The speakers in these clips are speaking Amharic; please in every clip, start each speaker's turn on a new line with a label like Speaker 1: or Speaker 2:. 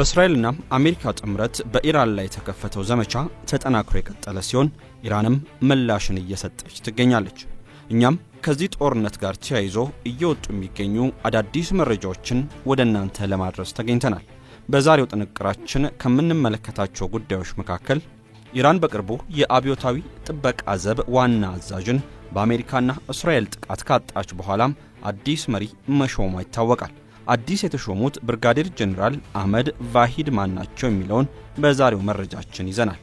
Speaker 1: በእስራኤልና አሜሪካ ጥምረት በኢራን ላይ የተከፈተው ዘመቻ ተጠናክሮ የቀጠለ ሲሆን ኢራንም ምላሽን እየሰጠች ትገኛለች። እኛም ከዚህ ጦርነት ጋር ተያይዞ እየወጡ የሚገኙ አዳዲስ መረጃዎችን ወደ እናንተ ለማድረስ ተገኝተናል። በዛሬው ጥንቅራችን ከምንመለከታቸው ጉዳዮች መካከል ኢራን በቅርቡ የአብዮታዊ ጥበቃ ዘብ ዋና አዛዥን በአሜሪካና እስራኤል ጥቃት ካጣች በኋላም አዲስ መሪ መሾሟ ይታወቃል። አዲስ የተሾሙት ብርጋዴር ጀነራል አህመድ ቫሂድ ማን ናቸው የሚለውን በዛሬው መረጃችን ይዘናል።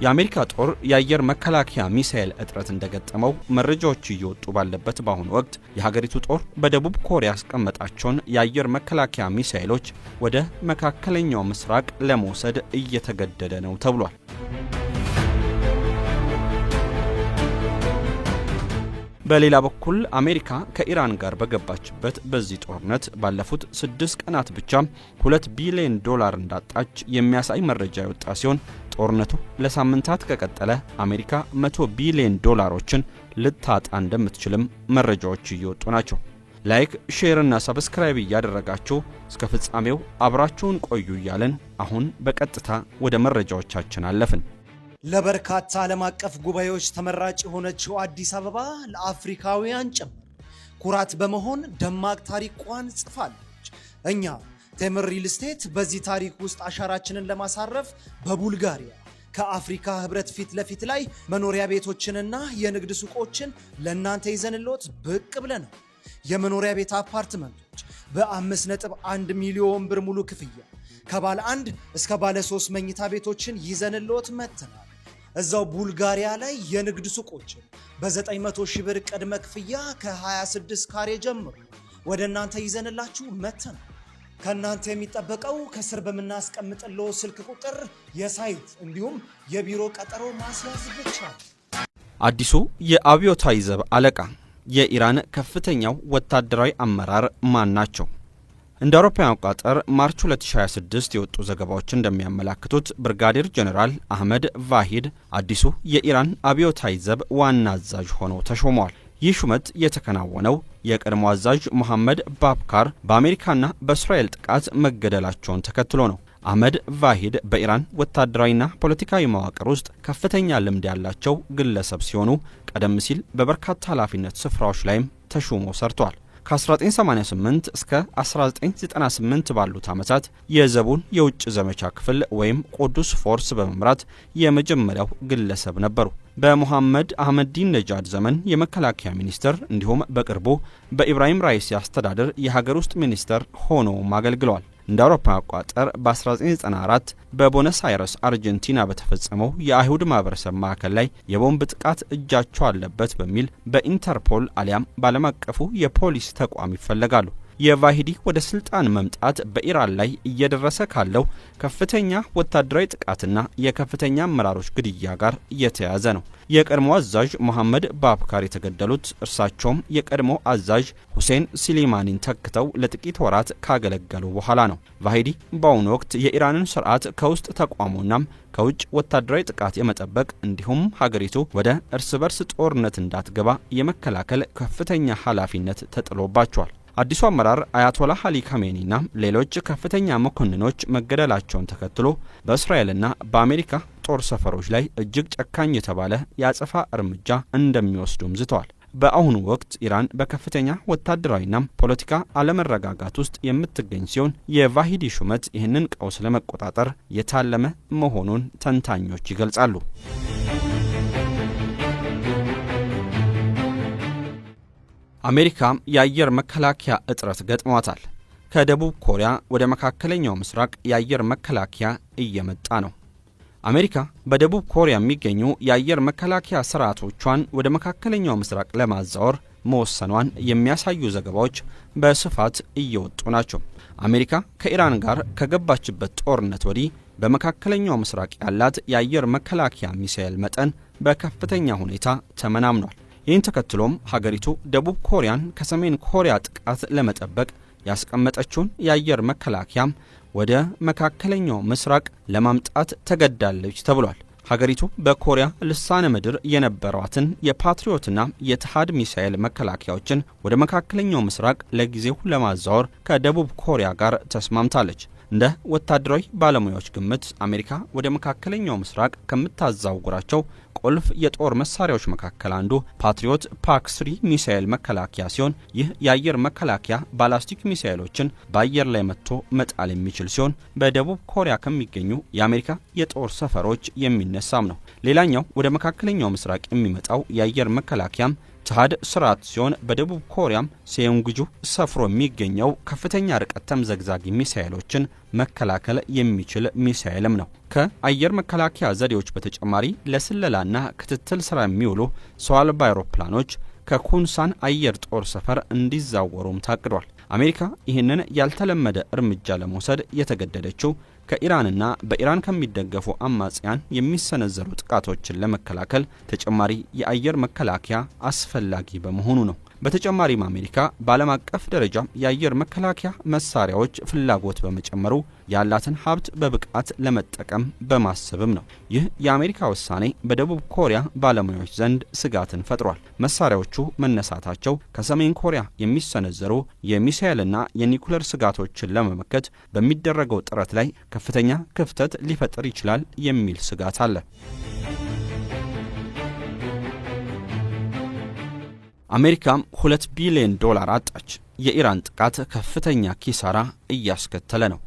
Speaker 1: የአሜሪካ ጦር የአየር መከላከያ ሚሳኤል እጥረት እንደገጠመው መረጃዎች እየወጡ ባለበት በአሁኑ ወቅት የሀገሪቱ ጦር በደቡብ ኮሪያ ያስቀመጣቸውን የአየር መከላከያ ሚሳኤሎች ወደ መካከለኛው ምስራቅ ለመውሰድ እየተገደደ ነው ተብሏል። በሌላ በኩል አሜሪካ ከኢራን ጋር በገባችበት በዚህ ጦርነት ባለፉት 6 ቀናት ብቻ $2 ቢሊዮን እንዳጣች የሚያሳይ መረጃ የወጣ ሲሆን ጦርነቱ ለሳምንታት ከቀጠለ አሜሪካ $100 ቢሊዮን ልታጣ እንደምትችልም መረጃዎች እየወጡ ናቸው። ላይክ፣ ሼር እና ሰብስክራይብ እያደረጋችሁ እስከ ፍጻሜው አብራችሁን ቆዩ እያልን አሁን በቀጥታ ወደ መረጃዎቻችን አለፍን።
Speaker 2: ለበርካታ ዓለም አቀፍ ጉባኤዎች ተመራጭ የሆነችው አዲስ አበባ ለአፍሪካውያን ጭምር ኩራት በመሆን ደማቅ ታሪኳን ጽፋለች። እኛ ቴምር ሪል ስቴት በዚህ ታሪክ ውስጥ አሻራችንን ለማሳረፍ በቡልጋሪያ ከአፍሪካ ህብረት ፊት ለፊት ላይ መኖሪያ ቤቶችንና የንግድ ሱቆችን ለእናንተ ይዘንልዎት ብቅ ብለናል። የመኖሪያ ቤት አፓርትመንቶች በ5.1 ሚሊዮን ብር ሙሉ ክፍያ ከባለ 1 እስከ ባለ 3 መኝታ ቤቶችን ይዘንልዎት መጥተናል። እዛው ቡልጋሪያ ላይ የንግድ ሱቆችን በ900 ሺህ ብር ቅድመ ክፍያ ከ26 ካሬ ጀምሮ ወደ እናንተ ይዘንላችሁ መጥተናል። ከእናንተ የሚጠበቀው ከስር በምናስቀምጥለው ስልክ ቁጥር የሳይት እንዲሁም የቢሮ ቀጠሮ ማስያዝ ብቻ።
Speaker 1: አዲሱ የአብዮታዊ ዘብ አለቃ የኢራን ከፍተኛው ወታደራዊ አመራር ማን ናቸው? እንደ አውሮፓውያን አቆጣጠር ማርች 2026 የወጡ ዘገባዎች እንደሚያመላክቱት ብርጋዴር ጀነራል አህመድ ቫሂድ አዲሱ የኢራን አብዮታዊ ዘብ ዋና አዛዥ ሆነው ተሾመዋል። ይህ ሹመት የተከናወነው የቀድሞ አዛዥ መሐመድ ባክር በአሜሪካና በእስራኤል ጥቃት መገደላቸውን ተከትሎ ነው። አህመድ ቫሂድ በኢራን ወታደራዊና ፖለቲካዊ መዋቅር ውስጥ ከፍተኛ ልምድ ያላቸው ግለሰብ ሲሆኑ ቀደም ሲል በበርካታ ኃላፊነት ስፍራዎች ላይም ተሾመው ሰርተዋል። ከ1988 እስከ 1998 ባሉት ዓመታት የዘቡን የውጭ ዘመቻ ክፍል ወይም ቁዱስ ፎርስ በመምራት የመጀመሪያው ግለሰብ ነበሩ። በሙሐመድ አህመዲን ነጃድ ዘመን የመከላከያ ሚኒስትር እንዲሁም በቅርቡ በኢብራሂም ራይሲ አስተዳደር የሀገር ውስጥ ሚኒስትር ሆነውም አገልግለዋል። እንደ አውሮፓ አቆጣጠር በ1994 በቦነስ አይረስ አርጀንቲና በተፈጸመው የአይሁድ ማህበረሰብ ማዕከል ላይ የቦምብ ጥቃት እጃቸው አለበት በሚል በኢንተርፖል አሊያም ባለም አቀፉ የፖሊስ ተቋም ይፈለጋሉ። የቫሂዲ ወደ ስልጣን መምጣት በኢራን ላይ እየደረሰ ካለው ከፍተኛ ወታደራዊ ጥቃትና የከፍተኛ አመራሮች ግድያ ጋር እየተያያዘ ነው። የቀድሞ አዛዥ መሐመድ ባክር የተገደሉት እርሳቸውም የቀድሞ አዛዥ ሁሴን ሲሊማኒን ተክተው ለጥቂት ወራት ካገለገሉ በኋላ ነው። ቫሂዲ በአሁኑ ወቅት የኢራንን ስርዓት ከውስጥ ተቋሙናም ከውጭ ወታደራዊ ጥቃት የመጠበቅ እንዲሁም ሀገሪቱ ወደ እርስ በርስ ጦርነት እንዳትገባ የመከላከል ከፍተኛ ኃላፊነት ተጥሎባቸዋል። አዲሱ አመራር አያቶላህ አሊ ካሜኒና ሌሎች ከፍተኛ መኮንኖች መገደላቸውን ተከትሎ በእስራኤልና በአሜሪካ ጦር ሰፈሮች ላይ እጅግ ጨካኝ የተባለ የአጸፋ እርምጃ እንደሚወስዱም ዝተዋል። በአሁኑ ወቅት ኢራን በከፍተኛ ወታደራዊና ፖለቲካ አለመረጋጋት ውስጥ የምትገኝ ሲሆን የቫሂዲ ሹመት ይህንን ቀውስ ለመቆጣጠር የታለመ መሆኑን ተንታኞች ይገልጻሉ። አሜሪካ የአየር መከላከያ እጥረት ገጥሟታል። ከደቡብ ኮሪያ ወደ መካከለኛው ምስራቅ የአየር መከላከያ እየመጣ ነው። አሜሪካ በደቡብ ኮሪያ የሚገኙ የአየር መከላከያ ስርዓቶቿን ወደ መካከለኛው ምስራቅ ለማዛወር መወሰኗን የሚያሳዩ ዘገባዎች በስፋት እየወጡ ናቸው። አሜሪካ ከኢራን ጋር ከገባችበት ጦርነት ወዲህ በመካከለኛው ምስራቅ ያላት የአየር መከላከያ ሚሳኤል መጠን በከፍተኛ ሁኔታ ተመናምኗል። ይህን ተከትሎም ሀገሪቱ ደቡብ ኮሪያን ከሰሜን ኮሪያ ጥቃት ለመጠበቅ ያስቀመጠችውን የአየር መከላከያም ወደ መካከለኛው ምስራቅ ለማምጣት ተገዳለች ተብሏል። ሀገሪቱ በኮሪያ ልሳነ ምድር የነበሯትን የፓትሪዮትና የትሃድ ሚሳኤል መከላከያዎችን ወደ መካከለኛው ምስራቅ ለጊዜው ለማዛወር ከደቡብ ኮሪያ ጋር ተስማምታለች። እንደ ወታደራዊ ባለሙያዎች ግምት አሜሪካ ወደ መካከለኛው ምስራቅ ከምታዛውራቸው ቁልፍ የጦር መሳሪያዎች መካከል አንዱ ፓትሪዮት ፓክ-3 ሚሳኤል መከላከያ ሲሆን ይህ የአየር መከላከያ ባላስቲክ ሚሳኤሎችን በአየር ላይ መጥቶ መጣል የሚችል ሲሆን በደቡብ ኮሪያ ከሚገኙ የአሜሪካ የጦር ሰፈሮች የሚነሳም ነው። ሌላኛው ወደ መካከለኛው ምስራቅ የሚመጣው የአየር መከላከያም ትሃድ ስርዓት ሲሆን በደቡብ ኮሪያም ሴዮንግጁ ሰፍሮ የሚገኘው ከፍተኛ ርቀት ተምዘግዛጊ ሚሳኤሎችን መከላከል የሚችል ሚሳኤልም ነው። ከአየር መከላከያ ዘዴዎች በተጨማሪ ለስለላና ክትትል ስራ የሚውሉ ሰው አልባ አውሮፕላኖች ከኩንሳን አየር ጦር ሰፈር እንዲዛወሩም ታቅዷል። አሜሪካ ይህንን ያልተለመደ እርምጃ ለመውሰድ የተገደደችው ከኢራንና በኢራን ከሚደገፉ አማጽያን የሚሰነዘሩ ጥቃቶችን ለመከላከል ተጨማሪ የአየር መከላከያ አስፈላጊ በመሆኑ ነው። በተጨማሪም አሜሪካ በዓለም አቀፍ ደረጃ የአየር መከላከያ መሳሪያዎች ፍላጎት በመጨመሩ ያላትን ሀብት በብቃት ለመጠቀም በማሰብም ነው። ይህ የአሜሪካ ውሳኔ በደቡብ ኮሪያ ባለሙያዎች ዘንድ ስጋትን ፈጥሯል። መሳሪያዎቹ መነሳታቸው ከሰሜን ኮሪያ የሚሰነዘሩ የሚሳኤልና የኒኩሌር ስጋቶችን ለመመከት በሚደረገው ጥረት ላይ ከፍተኛ ክፍተት ሊፈጥር ይችላል የሚል ስጋት አለ። አሜሪካም $2 ቢሊዮን አጣች። የኢራን ጥቃት ከፍተኛ ኪሳራ እያስከተለ ነው።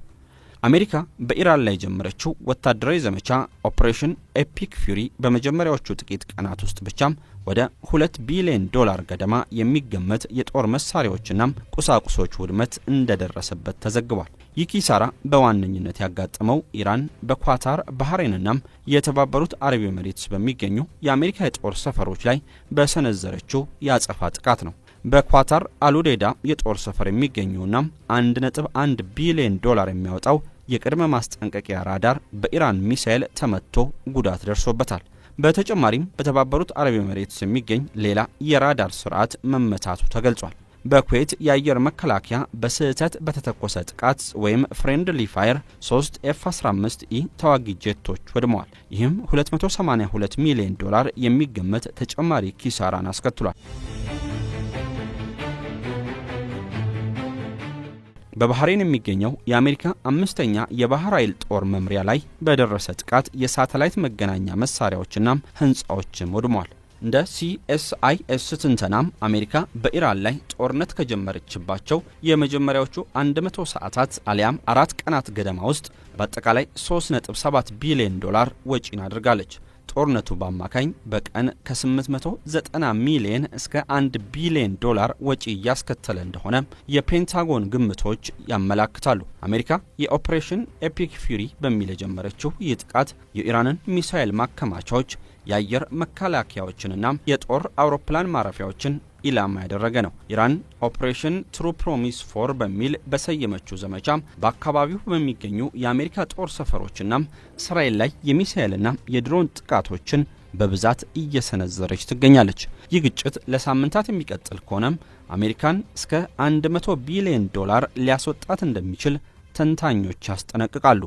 Speaker 1: አሜሪካ በኢራን ላይ የጀመረችው ወታደራዊ ዘመቻ ኦፕሬሽን ኤፒክ ፊውሪ በመጀመሪያዎቹ ጥቂት ቀናት ውስጥ ብቻም ወደ $2 ቢሊዮን ገደማ የሚገመት የጦር መሳሪያዎችና ቁሳቁሶች ውድመት እንደደረሰበት ተዘግቧል። ይህ ኪሳራ በዋነኝነት ያጋጠመው ኢራን በኳታር ባህሬንና የተባበሩት አረብ ኤሚሬትስ በሚገኙ የአሜሪካ የጦር ሰፈሮች ላይ በሰነዘረችው የአጸፋ ጥቃት ነው። በኳታር አሉዴዳ የጦር ሰፈር የሚገኘውና $1.1 ቢሊዮን የሚያወጣው የቅድመ ማስጠንቀቂያ ራዳር በኢራን ሚሳኤል ተመቶ ጉዳት ደርሶበታል። በተጨማሪም በተባበሩት አረብ ኤሚሬትስ የሚገኝ ሌላ የራዳር ስርዓት መመታቱ ተገልጿል። በኩዌት የአየር መከላከያ በስህተት በተተኮሰ ጥቃት ወይም ፍሬንድሊ ፋየር 3 F-15E ተዋጊ ጄቶች ወድመዋል። ይህም $282 ሚሊዮን የሚገመት ተጨማሪ ኪሳራን አስከትሏል። በባህሬን የሚገኘው የአሜሪካ 5ኛ የባህር ኃይል ጦር መምሪያ ላይ በደረሰ ጥቃት የሳተላይት መገናኛ መሳሪያዎችና ህንጻዎችም ወድመዋል። እንደ CSIS ትንተናም አሜሪካ በኢራን ላይ ጦርነት ከጀመረችባቸው የመጀመሪያዎቹ 100 ሰዓታት አሊያም 4 ቀናት ገደማ ውስጥ በአጠቃላይ $3.7 ቢሊዮን ወጪን አድርጋለች። ጦርነቱ በአማካኝ በቀን ከ890 ሚሊዮን እስከ $1 ቢሊዮን ወጪ እያስከተለ እንደሆነ የፔንታጎን ግምቶች ያመላክታሉ። አሜሪካ የኦፕሬሽን ኤፒክ ፊውሪ በሚል የጀመረችው ይህ ጥቃት የኢራንን ሚሳኤል ማከማቻዎች፣ የአየር መከላከያዎችንና የጦር አውሮፕላን ማረፊያዎችን ኢላማ ያደረገ ነው። ኢራን ኦፕሬሽን ትሩ ፕሮሚስ 4 በሚል በሰየመችው ዘመቻ በአካባቢው በሚገኙ የአሜሪካ ጦር ሰፈሮችና እስራኤል ላይ የሚሳኤልና የድሮን ጥቃቶችን በብዛት እየሰነዘረች ትገኛለች። ይህ ግጭት ለሳምንታት የሚቀጥል ከሆነም አሜሪካን እስከ $100 ቢሊዮን ሊያስወጣት እንደሚችል ተንታኞች ያስጠነቅቃሉ።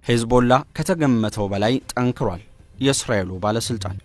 Speaker 1: ሄዝቦላ ከተገመተው በላይ ጠንክሯል። የእስራኤሉ ባለስልጣን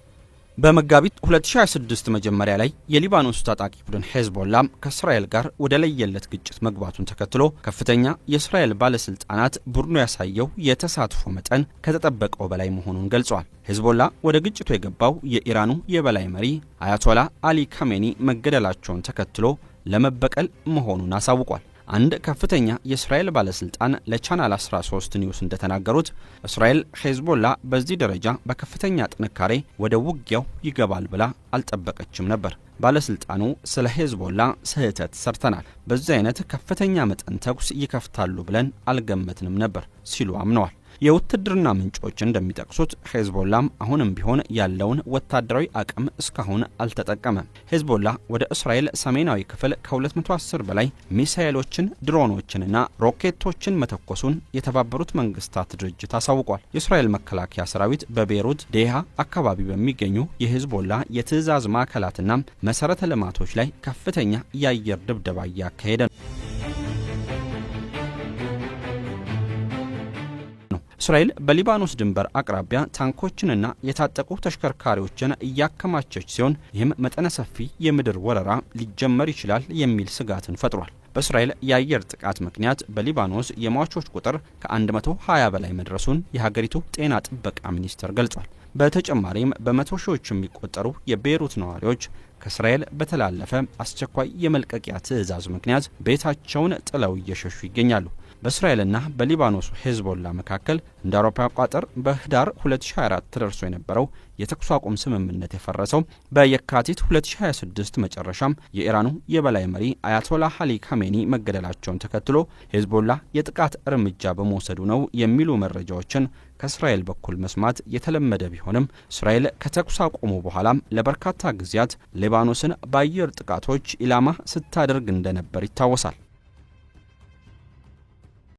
Speaker 1: በመጋቢት 2026 መጀመሪያ ላይ የሊባኖስ ታጣቂ ቡድን ሄዝቦላ ከእስራኤል ጋር ወደ ለየለት ግጭት መግባቱን ተከትሎ ከፍተኛ የእስራኤል ባለስልጣናት ቡድኑ ያሳየው የተሳትፎ መጠን ከተጠበቀው በላይ መሆኑን ገልጸዋል። ሄዝቦላ ወደ ግጭቱ የገባው የኢራኑ የበላይ መሪ አያቶላ አሊ ካሜኒ መገደላቸውን ተከትሎ ለመበቀል መሆኑን አሳውቋል። አንድ ከፍተኛ የእስራኤል ባለስልጣን ለቻናል 13 ኒውስ እንደተናገሩት እስራኤል ሄዝቦላ በዚህ ደረጃ በከፍተኛ ጥንካሬ ወደ ውጊያው ይገባል ብላ አልጠበቀችም ነበር። ባለስልጣኑ ስለ ሄዝቦላ ስህተት ሰርተናል፣ በዚህ አይነት ከፍተኛ መጠን ተኩስ ይከፍታሉ ብለን አልገመትንም ነበር ሲሉ አምነዋል። የውትድርና ምንጮች እንደሚጠቅሱት ሄዝቦላም አሁንም ቢሆን ያለውን ወታደራዊ አቅም እስካሁን አልተጠቀመም። ሄዝቦላ ወደ እስራኤል ሰሜናዊ ክፍል ከ210 በላይ ሚሳኤሎችን፣ ድሮኖችንና ሮኬቶችን መተኮሱን የተባበሩት መንግስታት ድርጅት አሳውቋል። የእስራኤል መከላከያ ሰራዊት በቤይሩት ዴሃ አካባቢ በሚገኙ የሄዝቦላ የትዕዛዝ ማዕከላትና መሰረተ ልማቶች ላይ ከፍተኛ የአየር ድብደባ እያካሄደ ነው። እስራኤል በሊባኖስ ድንበር አቅራቢያ ታንኮችንና የታጠቁ ተሽከርካሪዎችን እያከማቸች ሲሆን ይህም መጠነ ሰፊ የምድር ወረራ ሊጀመር ይችላል የሚል ስጋትን ፈጥሯል። በእስራኤል የአየር ጥቃት ምክንያት በሊባኖስ የሟቾች ቁጥር ከ120 በላይ መድረሱን የሀገሪቱ ጤና ጥበቃ ሚኒስቴር ገልጿል። በተጨማሪም በመቶ ሺዎች የሚቆጠሩ የቤይሩት ነዋሪዎች ከእስራኤል በተላለፈ አስቸኳይ የመልቀቂያ ትዕዛዝ ምክንያት ቤታቸውን ጥለው እየሸሹ ይገኛሉ። በእስራኤልና በሊባኖስ ሄዝቦላ መካከል እንደ አውሮፓ አቆጣጠር በህዳር 2024 ተደርሶ የነበረው የተኩስ አቁም ስምምነት የፈረሰው በየካቲት 2026 መጨረሻም የኢራኑ የበላይ መሪ አያቶላህ አሊ ካሜኒ መገደላቸውን ተከትሎ ሄዝቦላ የጥቃት እርምጃ በመውሰዱ ነው የሚሉ መረጃዎችን ከእስራኤል በኩል መስማት የተለመደ ቢሆንም እስራኤል ከተኩስ አቁሙ በኋላም ለበርካታ ጊዜያት ሊባኖስን በአየር ጥቃቶች ኢላማ ስታደርግ እንደነበር ይታወሳል።